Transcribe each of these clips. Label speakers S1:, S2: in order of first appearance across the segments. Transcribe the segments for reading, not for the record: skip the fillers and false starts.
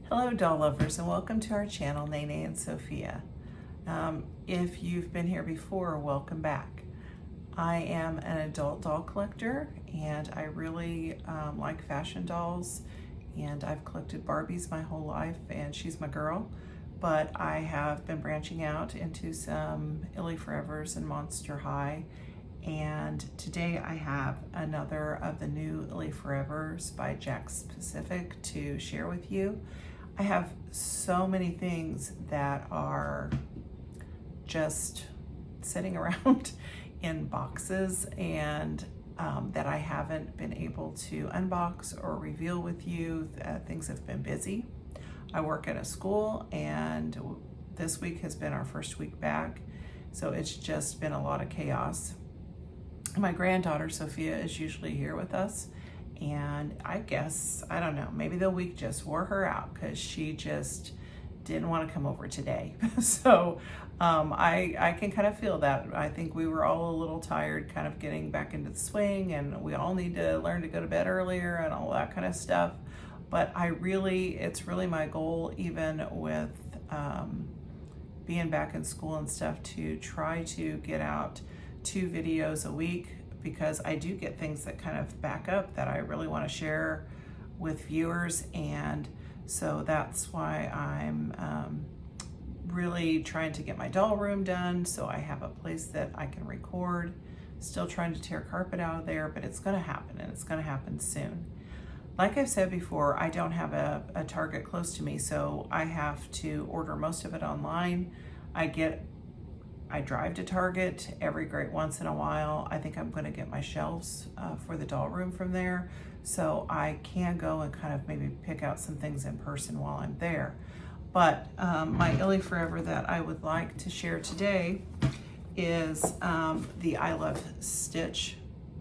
S1: Hello doll lovers and welcome to our channel, Nene and Sophia. If you've been here before, welcome back. I am an adult doll collector and I really like fashion dolls, and I've collected Barbies my whole life and she's my girl, but I have been branching out into some ily 4Evers and Monster High, and today I have another of the new ily 4Evers by Jack's Pacific to share with you. I have so many things that are just sitting around in boxes and that I haven't been able to unbox or reveal with you. Things have been busy. I work at a school and this week has been our first week back, so it's just been a lot of chaos. My granddaughter Sophia is usually here with us, and I guess, I don't know, maybe the week just wore her out because she just didn't want to come over today. So I can kind of feel that. I think we were all a little tired kind of getting back into the swing, and we all need to learn to go to bed earlier and all that kind of stuff. But it's really my goal, even with being back in school and stuff, to try to get out 2 videos a week, because I do get things that kind of back up that I really want to share with viewers. And so that's why I'm really trying to get my doll room done so I have a place that I can record. Still trying to tear carpet out of there, but it's going to happen, and it's going to happen soon. Like I've said before, I don't have a Target close to me, so I have to order most of it online. I drive to Target every great once in a while. I think I'm going to get my shelves for the doll room from there, so I can go and kind of maybe pick out some things in person while I'm there. But my ily 4Ever that I would like to share today is the I Love Stitch.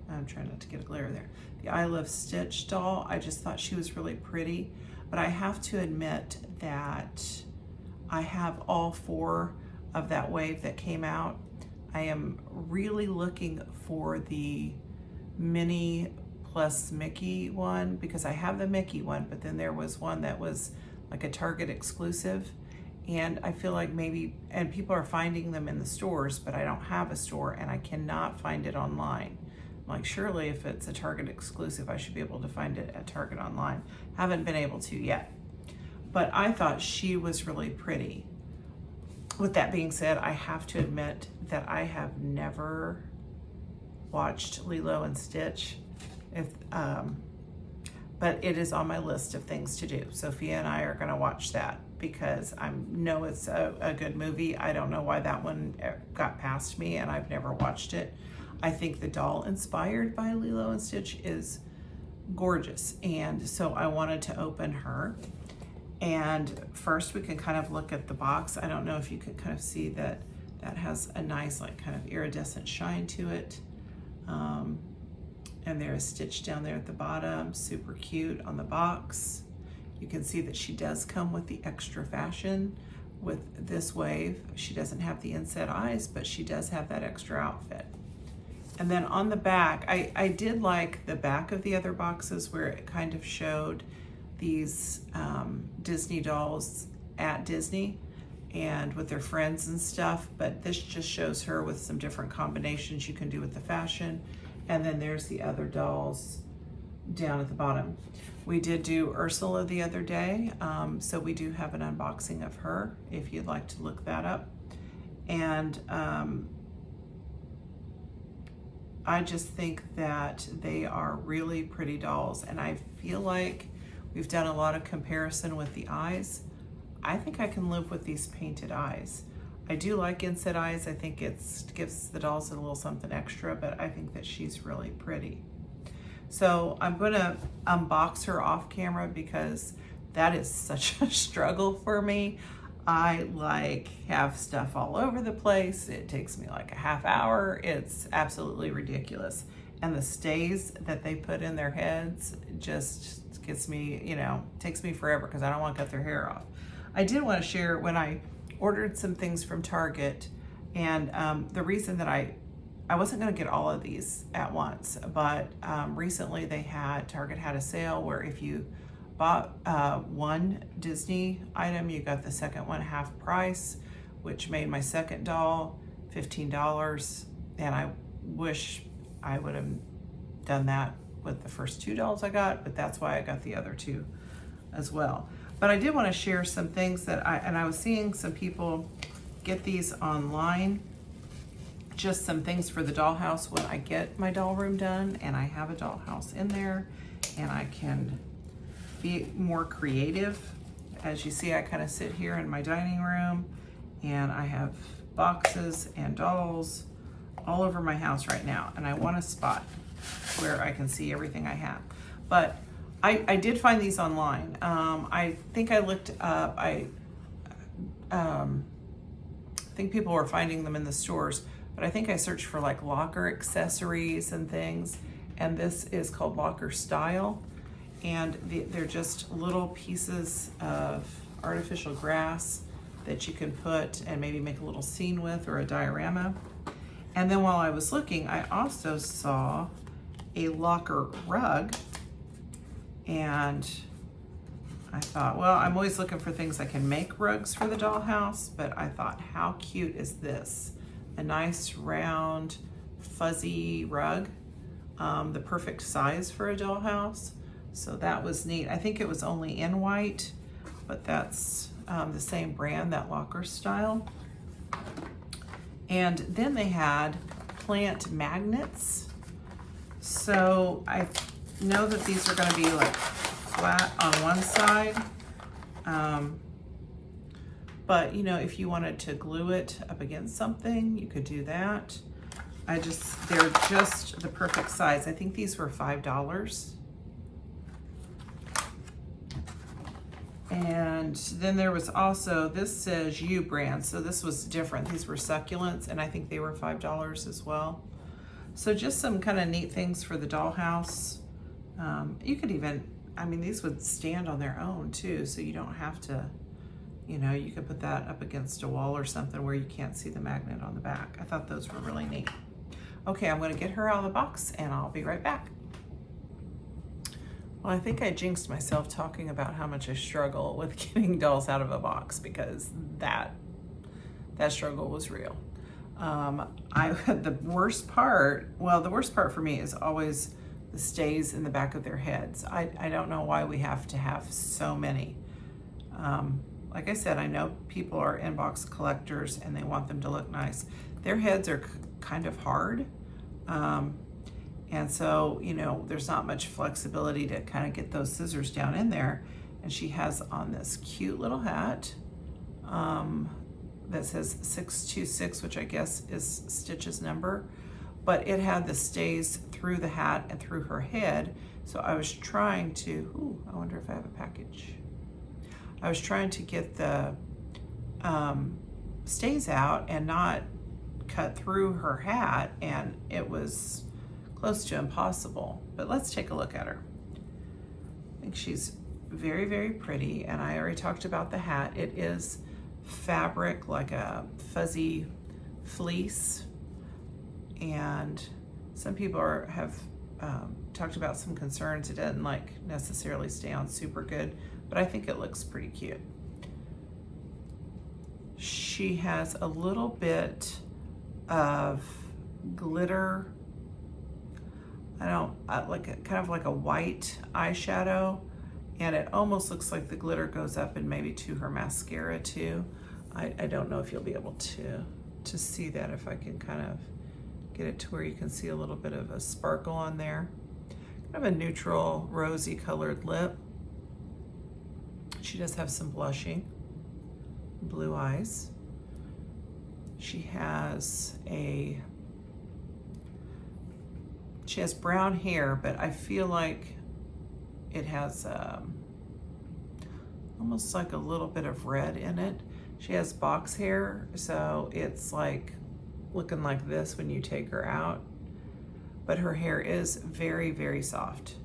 S1: I'm trying not to get a glare there. The I Love Stitch doll. I just thought she was really pretty, but I have to admit that I have all 4 of that wave that came out. I am really looking for the Minnie plus Mickey one, because I have the Mickey one, but then there was one that was like a Target exclusive, and I feel like maybe, and people are finding them in the stores, but I don't have a store and I cannot find it online. I'm like, surely if it's a Target exclusive, I should be able to find it at Target online. Haven't been able to yet, but I thought she was really pretty. With that being said, I have to admit that I have never watched Lilo and Stitch, but it is on my list of things to do. Sophia and I are going to watch that because I know it's a good movie. I don't know why that one got past me and I've never watched it. I think the doll inspired by Lilo and Stitch is gorgeous, and so I wanted to open her. And first we can kind of look at the box. I don't know if you could kind of see that has a nice like kind of iridescent shine to it. And there is Stitch down there at the bottom, super cute on the box. You can see that she does come with the extra fashion with this wave. She doesn't have the inset eyes, but she does have that extra outfit. And then on the back, I did like the back of the other boxes where it kind of showed these Disney dolls at Disney and with their friends and stuff, but this just shows her with some different combinations you can do with the fashion. And then there's the other dolls down at the bottom. We did do Ursula the other day, so we do have an unboxing of her if you'd like to look that up. And I just think that they are really pretty dolls, and I feel like we've done a lot of comparison with the eyes. I think I can live with these painted eyes. I do like inset eyes. I think it gives the dolls a little something extra, but I think that she's really pretty. So I'm gonna unbox her off camera because that is such a struggle for me. I have stuff all over the place. It takes me like a half hour. It's absolutely ridiculous. And the stays that they put in their heads just gets me, takes me forever because I don't want to cut their hair off. I did want to share when I ordered some things from Target, and the reason that I wasn't going to get all of these at once, but recently Target had a sale where if you bought one Disney item, you got the second one half price, which made my second doll $15. And I wish I would have done that with the first two dolls I got, but that's why I got the other two as well. But I did want to share some things that I was seeing some people get these online, just some things for the dollhouse when I get my doll room done and I have a dollhouse in there and I can be more creative. As you see, I kind of sit here in my dining room and I have boxes and dolls all over my house right now, and I want a spot where I can see everything I have. But I did find these online. I think I looked up, I think people were finding them in the stores, but I think I searched for like locker accessories and things, and this is called Locker Style, and they're just little pieces of artificial grass that you can put and maybe make a little scene with, or a diorama. And then while I was looking, I also saw a locker rug, and I thought, well, I'm always looking for things I can make rugs for the dollhouse, but I thought, how cute is this? A nice round fuzzy rug, the perfect size for a dollhouse. So that was neat. I think it was only in white, but that's the same brand, that Locker Style. And then they had plant magnets. So I know that these are going to be like flat on one side. But you know, if you wanted to glue it up against something, you could do that. They're just the perfect size. I think these were $5. And then there was also, this says U brand, so this was different. These were succulents, and I think they were $5 as well. So just some kind of neat things for the dollhouse. You could even, I mean, these would stand on their own too, so you don't have to, you know, you could put that up against a wall or something where you can't see the magnet on the back. I thought those were really neat. Okay, I'm gonna get her out of the box and I'll be right back. Well, I think I jinxed myself talking about how much I struggle with getting dolls out of a box, because that struggle was real. The worst part for me is always the stays in the back of their heads. I don't know why we have to have so many. Like I said, I know people are inbox collectors and they want them to look nice. Their heads are kind of hard. And so, you know, there's not much flexibility to kind of get those scissors down in there. And she has on this cute little hat that says 626, which I guess is Stitch's number. But it had the stays through the hat and through her head. So I was trying to, ooh, I wonder if I have a package. I was trying to get the stays out and not cut through her hat, and it was close to impossible. But let's take a look at her. I think she's very, very pretty, and I already talked about the hat. It is fabric, like a fuzzy fleece, and some people have talked about some concerns. It doesn't like necessarily stay on super good, but I think it looks pretty cute. She has a little bit of glitter, kind of like a white eyeshadow, and it almost looks like the glitter goes up and maybe to her mascara too. I don't know if you'll be able to see that, if I can kind of get it to where you can see a little bit of a sparkle on there. Kind of a neutral rosy colored lip. She does have some blushing, blue eyes. She has brown hair, but I feel like it has almost like a little bit of red in it. She has box hair, so it's like looking like this when you take her out. But her hair is very, very soft.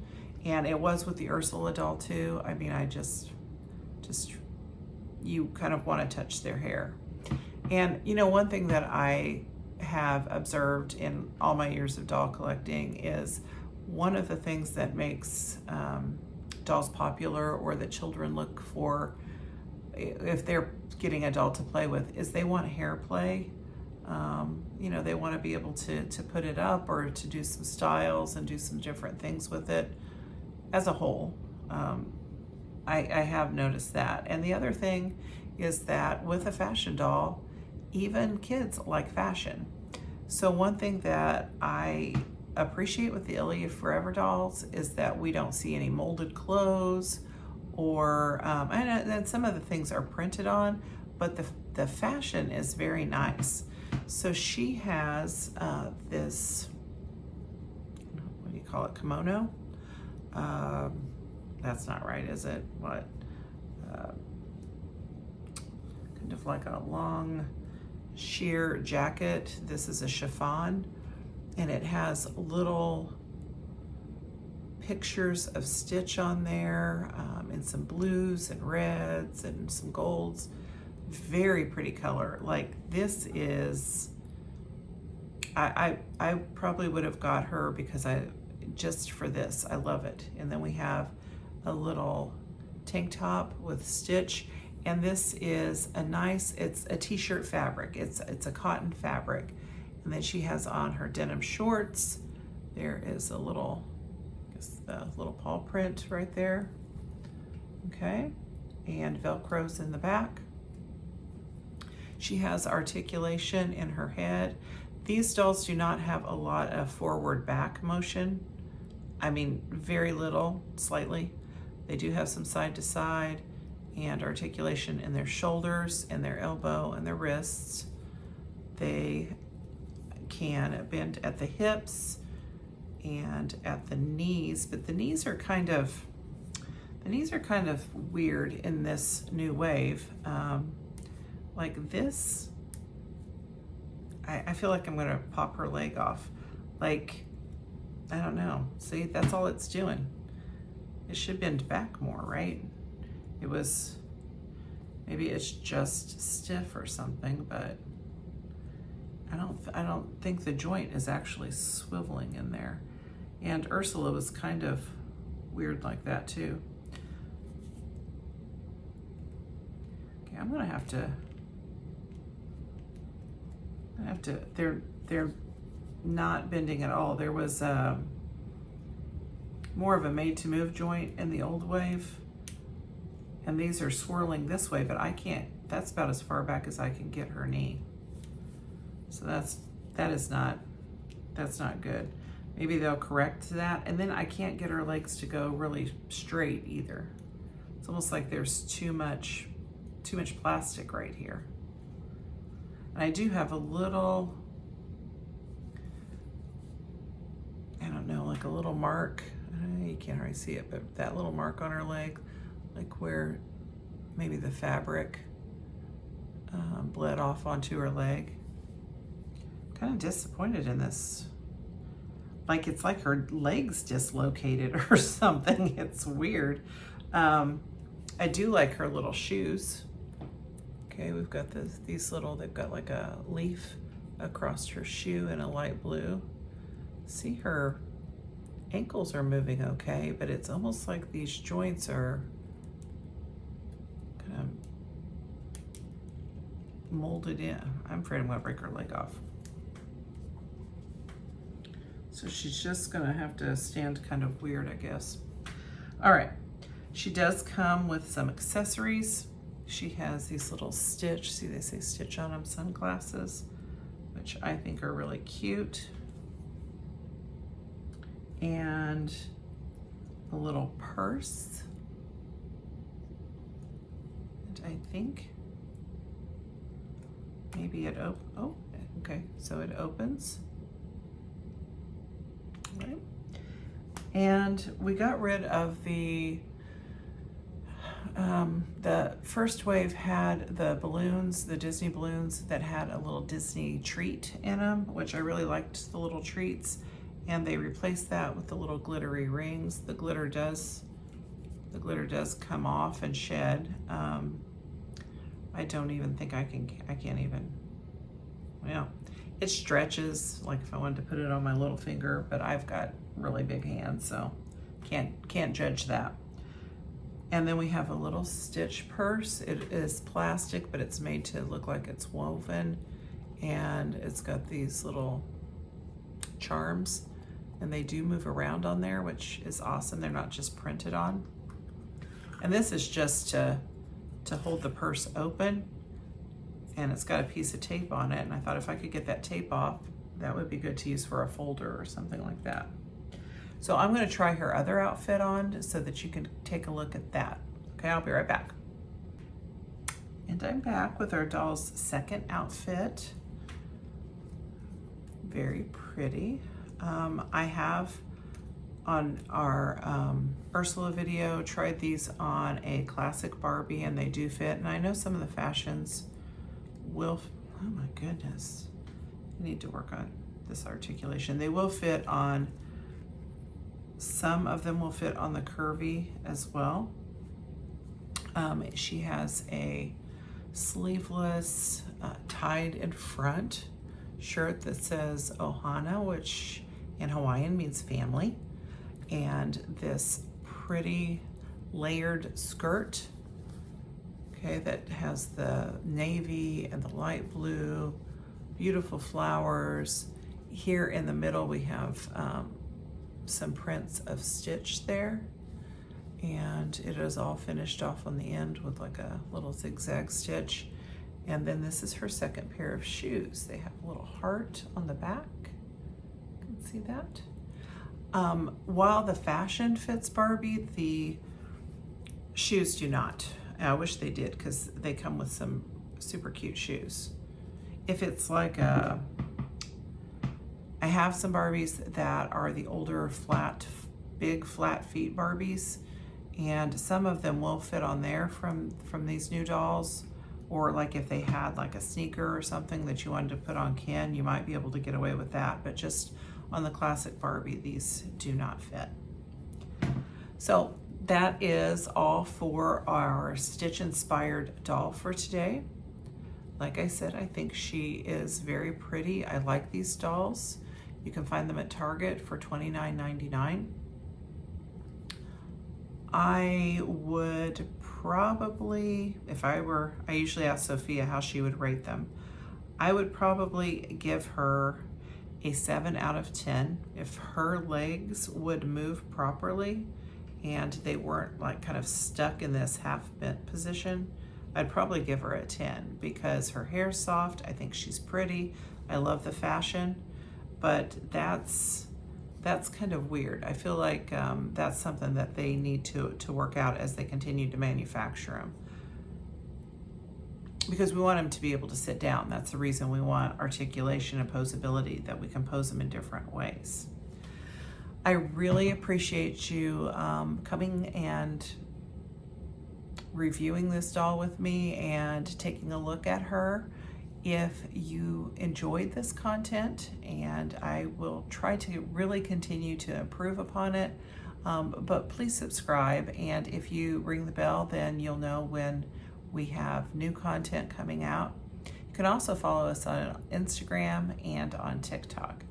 S1: And it was with the Ursula doll too. I mean, you kind of want to touch their hair. And you know, one thing that I have observed in all my years of doll collecting is one of the things that makes doll's popular or that children look for if they're getting a doll to play with is they want hair play. You know, they want to be able to put it up or to do some styles and do some different things with it as a whole. I have noticed that. And the other thing is that with a fashion doll, even kids like fashion. So one thing that I appreciate with the ily 4Ever dolls is that we don't see any molded clothes or, and some of the things are printed on, but the fashion is very nice. So she has this, what do you call it, kimono? That's not right, is it? What? Kind of like a long sheer jacket. This is a chiffon, and it has little pictures of Stitch on there, and some blues and reds and some golds. Very pretty color. Like this is, I probably would have got her because just for this, I love it. And then we have a little tank top with Stitch, and this is a nice, it's a t-shirt fabric. It's a cotton fabric. And then she has on her denim shorts. There is a little, I guess the little paw print right there. Okay, and Velcro's in the back. She has articulation in her head. These dolls do not have a lot of forward back motion. I mean, very little, slightly. They do have some side to side and articulation in their shoulders and their elbow and their wrists. They can bend at the hips and at the knees, but the knees are kind of weird in this new wave. Like this, I feel like I'm gonna pop her leg off. Like, I don't know. See, that's all it's doing. It should bend back more, right? It was, maybe it's just stiff or something, but I don't think the joint is actually swiveling in there. And Ursula was kind of weird like that too. Okay, I'm gonna have to, they're not bending at all. There was more of a made to move joint in the old wave, and these are swirling this way, but I can't, that's about as far back as I can get her knee. So that's not good. Maybe they'll correct that. And then I can't get her legs to go really straight either. It's almost like there's too much plastic right here. And I do have a little, I don't know, like a little mark. You can't hardly see it, but that little mark on her leg, like where maybe the fabric bled off onto her leg. Kind of disappointed in this. Like it's like her leg's dislocated or something. It's weird. I do like her little shoes. Okay, we've got these little, they've got like a leaf across her shoe in a light blue. See, her ankles are moving okay, but it's almost like these joints are kind of molded in. I'm afraid I'm gonna break her leg off. So she's just gonna have to stand kind of weird, I guess. All right, she does come with some accessories. She has these little Stitch, see they say Stitch on them, sunglasses, which I think are really cute. And a little purse. And I think maybe it oh, okay, so it opens. Right. And we got rid of the first wave had the balloons, the Disney balloons that had a little Disney treat in them, which I really liked the little treats, and they replaced that with the little glittery rings. The glitter does come off and shed. I don't even think I can't even, well, it stretches like if I wanted to put it on my little finger, but I've got really big hands, so can't judge that. And then we have a little stitch purse. It is plastic, but it's made to look like it's woven. And it's got these little charms, and they do move around on there, which is awesome. They're not just printed on. And this is just to hold the purse open, and it's got a piece of tape on it. And I thought if I could get that tape off, that would be good to use for a folder or something like that. So I'm gonna try her other outfit on so that you can take a look at that. Okay, I'll be right back. And I'm back with our doll's second outfit. Very pretty. I have on our Ursula video tried these on a classic Barbie, and they do fit. And I know some of the fashions will, oh my goodness, I need to work on this articulation. They will fit on, some of them will fit on the curvy as well. She has a sleeveless tied in front shirt that says Ohana, which in Hawaiian means family, and this pretty layered skirt, okay, that has the navy and the light blue, beautiful flowers. Here in the middle we have some prints of stitch there, and it is all finished off on the end with like a little zigzag stitch. And then this is her second pair of shoes. They have a little heart on the back. You can see that. While the fashion fits Barbie, the shoes do not. I wish they did, because they come with some super cute shoes. If it's like I have some Barbies that are the older big flat feet Barbies, and some of them will fit on there from these new dolls. Or like if they had like a sneaker or something that you wanted to put on Ken, you might be able to get away with that. But just on the classic Barbie, these do not fit. So that is all for our Stitch inspired doll for today. Like I said, I think she is very pretty. I like these dolls. You can find them at Target for $29.99. I would probably, if I usually ask Sophia how she would rate them. I would probably give her a 7 out of 10. If her legs would move properly and they weren't like kind of stuck in this half bent position, I'd probably give her a 10, because her hair's soft. I think she's pretty. I love the fashion, but that's kind of weird. I feel like that's something that they need to work out as they continue to manufacture them, because we want them to be able to sit down. That's the reason we want articulation and posability, that we can pose them in different ways. I really appreciate you coming and reviewing this doll with me and taking a look at her. If you enjoyed this content, and I will try to really continue to improve upon it, but please subscribe, and if you ring the bell, then you'll know when we have new content coming out. You can also follow us on Instagram and on TikTok.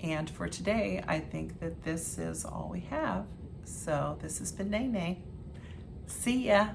S1: And for today, I think that this is all we have. So this has been Nene. See ya.